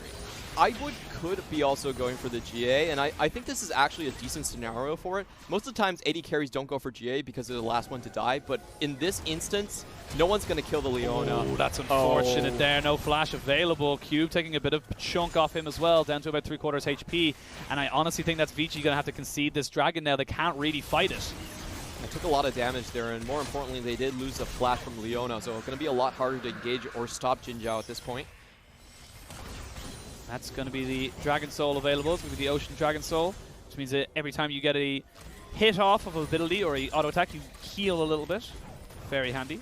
Could be also going for the GA, and I think this is actually a decent scenario for it. Most of the times, 80 carries don't go for GA because they're the last one to die, but in this instance, no one's going to kill the Leona. Oh, that's unfortunate there. No flash available. Cube taking a bit of chunk off him as well, down to about 3/4 HP, and I honestly think that's Vici going to have to concede this dragon now. They can't really fight it. I took a lot of damage there, and more importantly, they did lose a flash from Leona, so it's going to be a lot harder to engage or stop Jinzhao at this point. That's going to be the Dragon Soul available. It's going to be the Ocean Dragon Soul, which means that every time you get a hit off of ability or a auto attack, you heal a little bit. Very handy.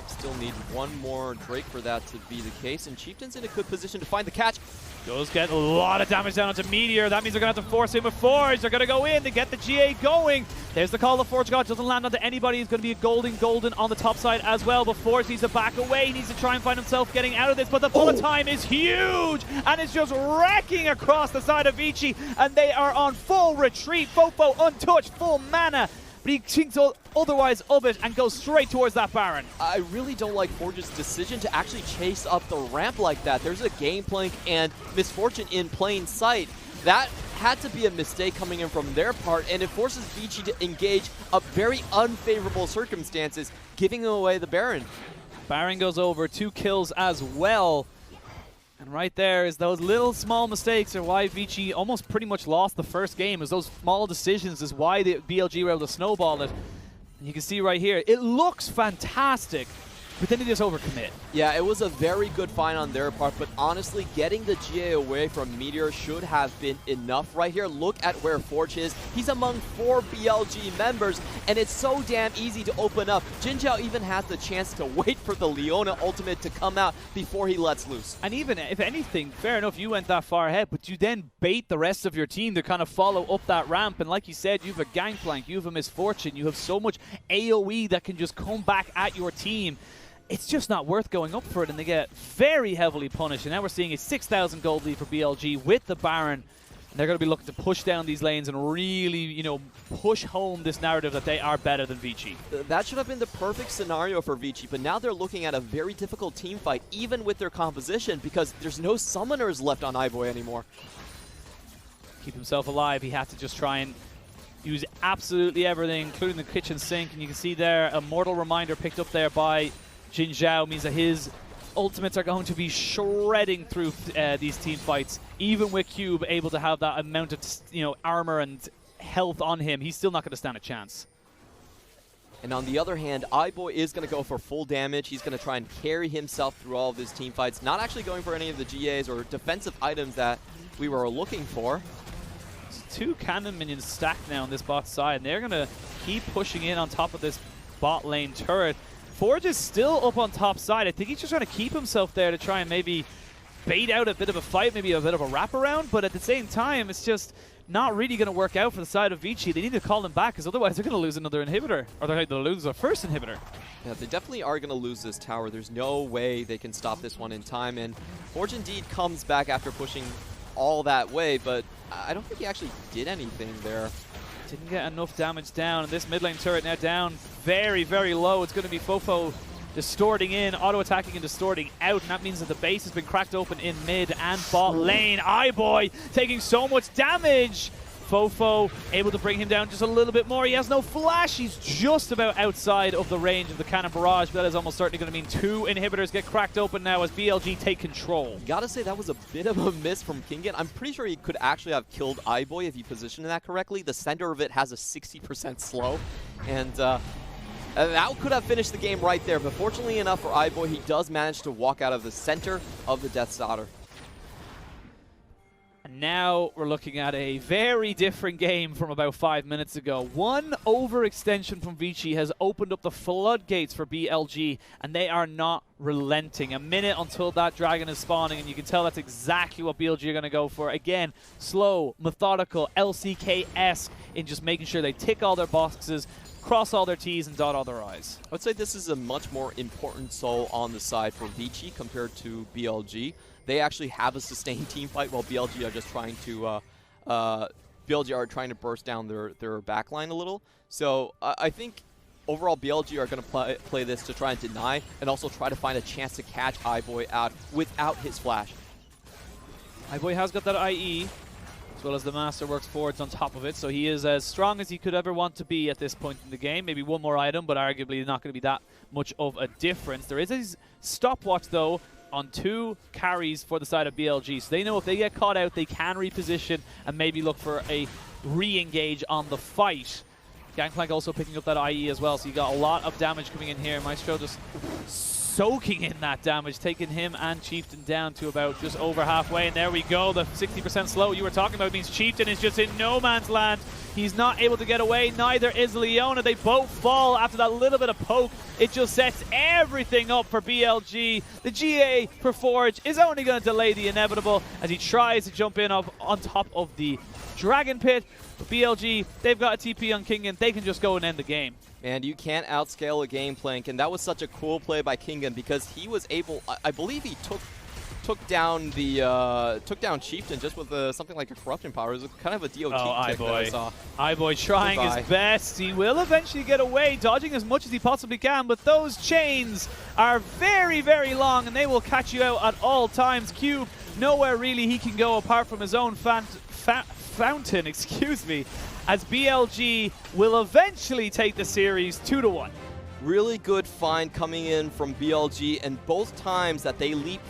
Still need one more Drake for that to be the case, and Chieftain's in a good position to find the catch. Does get a lot of damage down onto Meteor. That means they're going to have to force him with Forge. They're going to go in to get the GA going. There's the call of Forge God. Doesn't land onto anybody. He's going to be a golden on the top side as well. But Forge needs to back away. He needs to try and find himself getting out of this. But the bullet time is huge. And it's just wrecking across the side of Vici. And they are on full retreat. Fofo untouched, full mana. But he thinks otherwise of it and goes straight towards that Baron. I really don't like Forge's decision to actually chase up the ramp like that. There's a game plank and Misfortune in plain sight. That had to be a mistake coming in from their part, and it forces Vici to engage up very unfavorable circumstances, giving away the Baron. Baron goes over, 2 kills as well. And right there is those little small mistakes are why Vici almost pretty much lost the first game. Is those small decisions is why the BLG were able to snowball it. And you can see right here, it looks fantastic, but then they just overcommit. Yeah, it was a very good find on their part, but honestly, getting the GA away from Meteor should have been enough right here. Look at where Forge is. He's among 4 BLG members, and it's so damn easy to open up. Jin Zhao even has the chance to wait for the Leona ultimate to come out before he lets loose. And even, if anything, fair enough, you went that far ahead, but you then bait the rest of your team to kind of follow up that ramp. And like you said, you have a Gangplank, you have a Misfortune, you have so much AoE that can just come back at your team. It's just not worth going up for it, and they get very heavily punished. And now we're seeing a 6,000 gold lead for BLG with the Baron. And they're going to be looking to push down these lanes and really, you know, push home this narrative that they are better than Vici. That should have been the perfect scenario for Vici, but now they're looking at a very difficult team fight, even with their composition, because there's no summoners left on iBoy anymore. Keep himself alive, he had to just try and use absolutely everything, including the kitchen sink. And you can see there, a Mortal Reminder picked up there by Jin Zhao means that his ultimates are going to be shredding through these team fights. Even with Cube able to have that amount of, you know, armor and health on him, he's still not going to stand a chance. And on the other hand, iBoy is going to go for full damage. He's going to try and carry himself through all of his team fights, not actually going for any of the GAs or defensive items that we were looking for. There's 2 cannon minions stacked now on this bot side, and they're going to keep pushing in on top of this bot lane turret. Forge is still up on top side. I think he's just trying to keep himself there to try and maybe bait out a bit of a fight, maybe a bit of a wraparound, but at the same time, it's just not really going to work out for the side of Vici. They need to call him back, because otherwise they're going to lose another inhibitor, or they're going to lose their first inhibitor. Yeah, they definitely are going to lose this tower. There's no way they can stop this one in time, and Forge indeed comes back after pushing all that way, but I don't think he actually did anything there. Didn't get enough damage down, and this mid lane turret now down very, very low. It's going to be Fofo distorting in, auto-attacking and distorting out, and that means that the base has been cracked open in mid and bot lane. iBoy taking so much damage. Fofo able to bring him down just a little bit more. He has no flash. He's just about outside of the range of the cannon barrage, but that is almost certainly going to mean 2 inhibitors get cracked open now as BLG take control. Gotta say, that was a bit of a miss from Kingen. I'm pretty sure he could actually have killed iBoy if he positioned that correctly. The center of it has a 60% slow, and that could have finished the game right there. But fortunately enough for iBoy, he does manage to walk out of the center of the Death's Daughter. And now we're looking at a very different game from about 5 minutes ago. One overextension from Vici has opened up the floodgates for BLG, and they are not relenting. A minute until that dragon is spawning, and you can tell that's exactly what BLG are going to go for. Again, slow, methodical, LCK-esque in just making sure they tick all their boxes, cross all their T's, and dot all their I's. I would say this is a much more important soul on the side for Vici compared to BLG. They actually have a sustained team fight while BLG are just trying to burst down their backline a little. So I think overall BLG are going to play this to try and deny and also try to find a chance to catch iBoy out without his flash. iBoy has got that IE, as well as the Masterworks forwards on top of it, so he is as strong as he could ever want to be at this point in the game. Maybe one more item, but arguably not going to be that much of a difference. There is a stopwatch, though, on 2 carries for the side of BLG, so they know if they get caught out, they can reposition and maybe look for a re-engage on the fight. Gangplank also picking up that IE as well, so you got a lot of damage coming in here. Maestro just soaking in that damage, taking him and Chieftain down to about just over halfway, and there we go. The 60% slow you were talking about means Chieftain is just in no man's land. He's not able to get away, neither is Leona. They both fall after that little bit of poke. It just sets everything up for BLG. The GA for Forge is only going to delay the inevitable as he tries to jump in on top of the Dragon Pit. But BLG, they've got a TP on Kingen. They can just go and end the game. And you can't outscale a game plank, and that was such a cool play by Kingen because he was able, I believe he took down Chieftain just with something like a corruption power. It was kind of a DOT kick that I saw. iBoy trying his best. He will eventually get away, dodging as much as he possibly can, but those chains are very, very long, and they will catch you out at all times. Cube, nowhere really he can go apart from his own fountain, excuse me, as BLG will eventually take the series 2-1. Really good find coming in from BLG, and both times that they leap.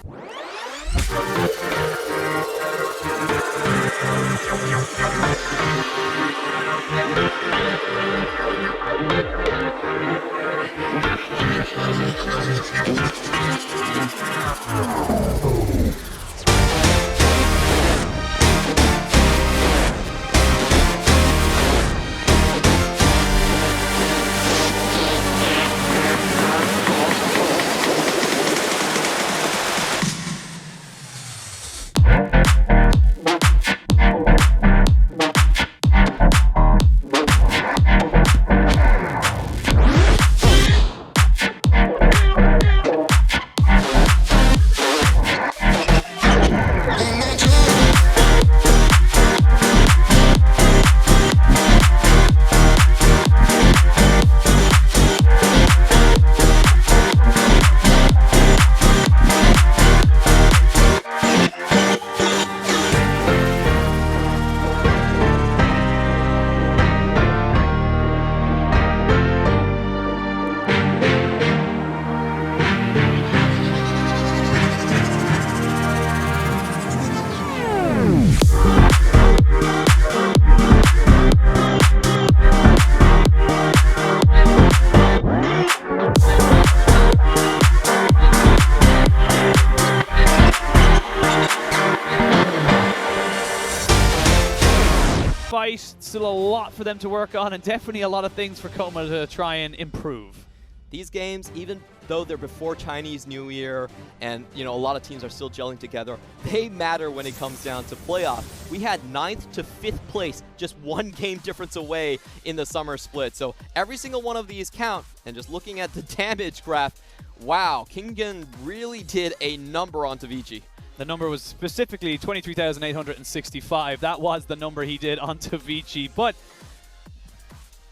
Still a lot for them to work on, and definitely a lot of things for Coma to try and improve. These games, even though they're before Chinese New Year and a lot of teams are still gelling together, they matter when it comes down to playoff. We had 9th to 5th place, just 1 game difference away in the summer split. So every single one of these count, and just looking at the damage graph, wow, Kingen really did a number onto Vici. The number was specifically 23,865. That was the number he did onto Vici. But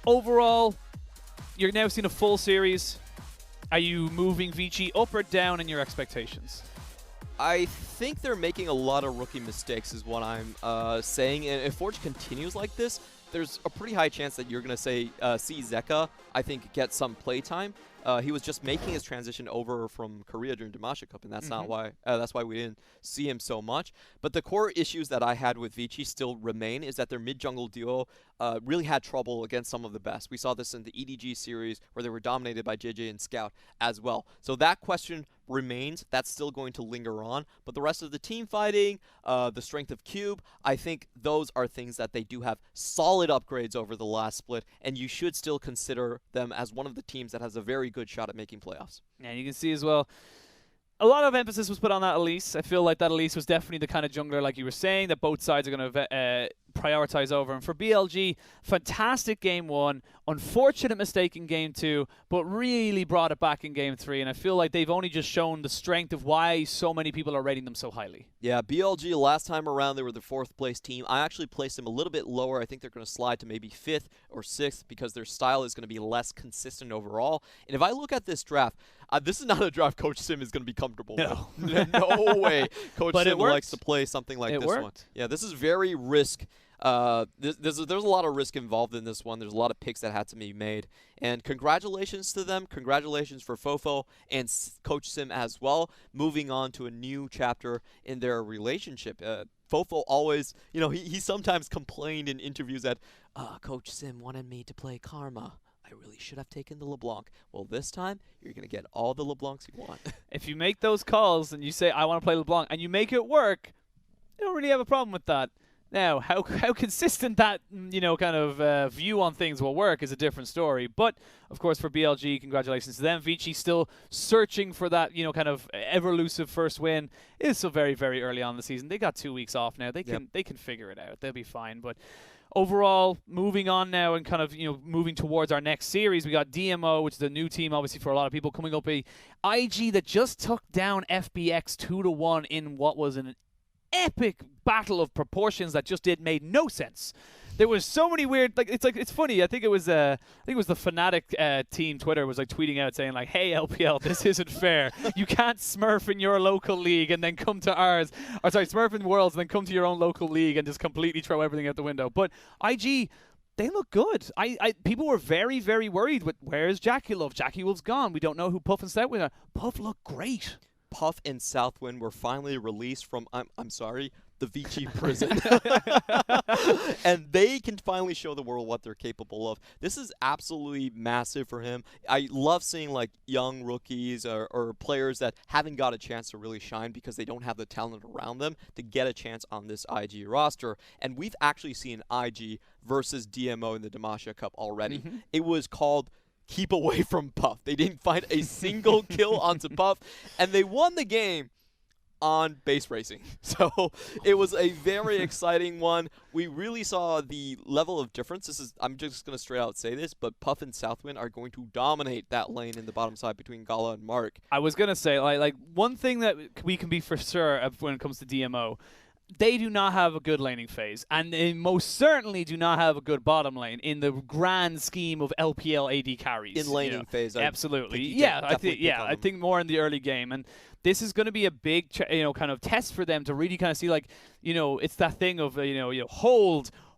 overall, you're now seeing a full series. Are you moving Vici up or down in your expectations? I think they're making a lot of rookie mistakes is what I'm saying. And if Forge continues like this, there's a pretty high chance that you're going to see Zeka, I think, get some playtime. He was just making his transition over from Korea during Damasha Cup, and that's not why. That's why we didn't see him so much. But the core issues that I had with Vici still remain is that their mid-jungle duo really had trouble against some of the best. We saw this in the EDG series where they were dominated by JJ and Scout as well. So that question remains. That's still going to linger on. But the rest of the team fighting, the strength of Cube, I think those are things that they do have solid upgrades over the last split, and you should still consider them as one of the teams that has a very good shot at making playoffs. And you can see as well, a lot of emphasis was put on that Elise. I feel like that Elise was definitely the kind of jungler, like you were saying, that both sides are going to prioritize over. And for BLG, fantastic game 1, unfortunate mistake in game 2, but really brought it back in game 3. And I feel like they've only just shown the strength of why so many people are rating them so highly. Yeah, BLG last time around, they were the 4th place team. I actually placed them a little bit lower. I think they're going to slide to maybe 5th or 6th because their style is going to be less consistent overall. And if I look at this draft, this is not a draft Coach Sim is going to be comfortable with. No way Coach Sim likes to play something like this one. Yeah, this is very risk. There's a lot of risk involved in this one. There's a lot of picks that had to be made. And congratulations to them. Congratulations for Fofo and Coach Sim as well, moving on to a new chapter in their relationship. Fofo always, he sometimes complained in interviews that Coach Sim wanted me to play Karma. I really should have taken the LeBlanc. Well, this time, you're going to get all the LeBlancs you want. If you make those calls and you say, I want to play LeBlanc, and you make it work, you don't really have a problem with that. Now, how consistent that, kind of view on things will work is a different story. But, of course, for BLG, congratulations to them. Vici still searching for that, kind of ever-elusive first win. It is still very, very early on in the season. They got 2 weeks off now. They can figure it out. They'll be fine. But overall, moving on now and kind of, moving towards our next series, we got DMO, which is a new team, obviously, for a lot of people, coming up a IG that just took down FBX 2-1 in what was an epic battle of proportions that just made no sense. There was so many weird, it's funny. I think it was the Fnatic team Twitter was tweeting out saying hey LPL, this isn't fair. You can't smurf in your local league and then come to ours. Or sorry, smurf in Worlds and then come to your own local league and just completely throw everything out the window. But IG They look good. People were very, very worried with where's Jackie Love? Jackie Love's gone. We don't know who Puff and Southwind are. Puff looked great. Puff and Southwind were finally released from, I'm sorry, the Vici prison. And they can finally show the world what they're capable of. This is absolutely massive for him. I love seeing like young rookies or players that haven't got a chance to really shine because they don't have the talent around them to get a chance on this IG roster. And we've actually seen IG versus DMO in the Demacia Cup already. It was called keep away from Puff. They didn't find a single kill onto Puff, and they won the game on base racing. So it was a very exciting one. We really saw the level of difference. I'm just going to straight out say this, but Puff and Southwind are going to dominate that lane in the bottom side between Gala and Mark. I was going to say, like one thing that we can be for sure when it comes to DMO, they do not have a good laning phase, and they most certainly do not have a good bottom lane in the grand scheme of LPL AD carries. In laning phase, absolutely. I think more in the early game, and this is going to be a big, kind of test for them to really kind of see, like, it's that thing of,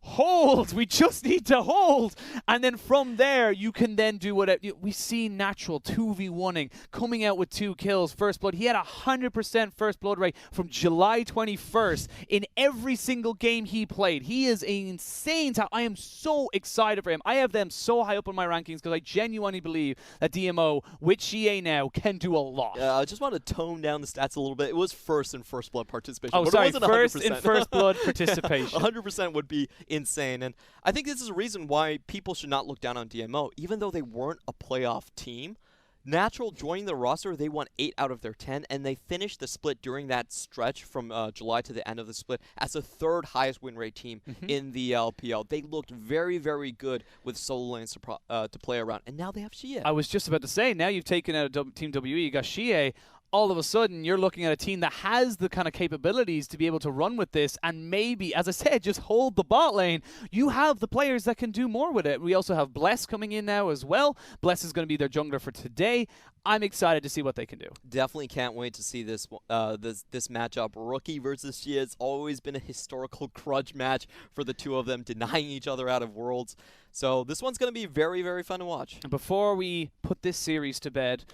hold. We just need to hold. And then from there, you can then do whatever. We see Natural 2v1ing, coming out with 2 kills, first blood. He had 100% first blood rate from July 21st in every single game he played. He is insane. I am so excited for him. I have them so high up on my rankings because I genuinely believe that DMO with GA now can do a lot. I just want to tone down the stats a little bit. It was first in first blood participation. Oh, but sorry, it wasn't 100%. First in first blood participation. 100% would be insane. And I think this is a reason why people should not look down on DMO. Even though they weren't a playoff team, Natural joining the roster, they won 8 out of their 10, and they finished the split during that stretch from July to the end of the split as the 3rd highest win rate team in the LPL. They looked very, very good with solo lanes to play around, and now they have Shie. I was just about to say, now you've taken out Team WE, you got Shie. All of a sudden, you're looking at a team that has the kind of capabilities to be able to run with this and maybe, as I said, just hold the bot lane. You have the players that can do more with it. We also have Bless coming in now as well. Bless is going to be their jungler for today. I'm excited to see what they can do. Definitely can't wait to see this this matchup. Rookie versus Shie. It's always been a historical grudge match for the two of them, denying each other out of Worlds. So this one's going to be very, very fun to watch. And before we put this series to bed,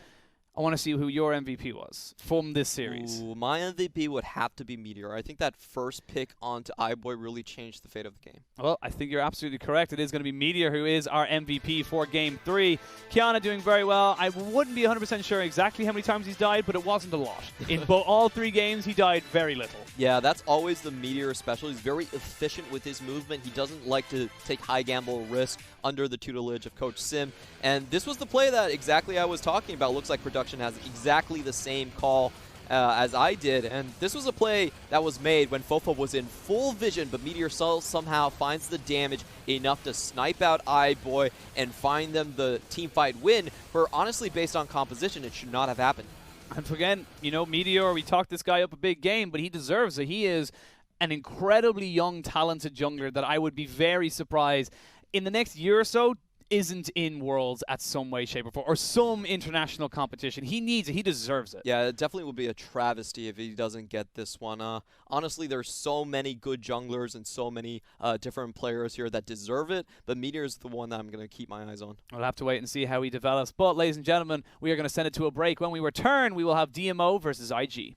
I want to see who your MVP was from this series. Ooh, my MVP would have to be Meteor. I think that first pick onto iBoy really changed the fate of the game. Well, I think you're absolutely correct. It is going to be Meteor who is our MVP for Game 3. Kiana doing very well. I wouldn't be 100% sure exactly how many times he's died, but it wasn't a lot. In all 3 games, he died very little. Yeah, that's always the Meteor special. He's very efficient with his movement. He doesn't like to take high gamble risk under the tutelage of Coach Sim. And this was the play that exactly I was talking about. Looks like production has exactly the same call as I did. And this was a play that was made when Fofo was in full vision, but Meteor somehow finds the damage enough to snipe out iBoy and find them the team fight win. For honestly, based on composition, it should not have happened. And again, Meteor, we talked this guy up a big game, but he deserves it. He is an incredibly young, talented jungler that I would be very surprised in the next year or so isn't in Worlds at some way, shape, or form, or some international competition. He needs it. He deserves it. Yeah, it definitely would be a travesty if he doesn't get this one. Honestly, there's so many good junglers and so many different players here that deserve it, but Meteor's the one that I'm going to keep my eyes on. We'll have to wait and see how he develops. But, ladies and gentlemen, we are going to send it to a break. When we return, we will have DMO versus IG.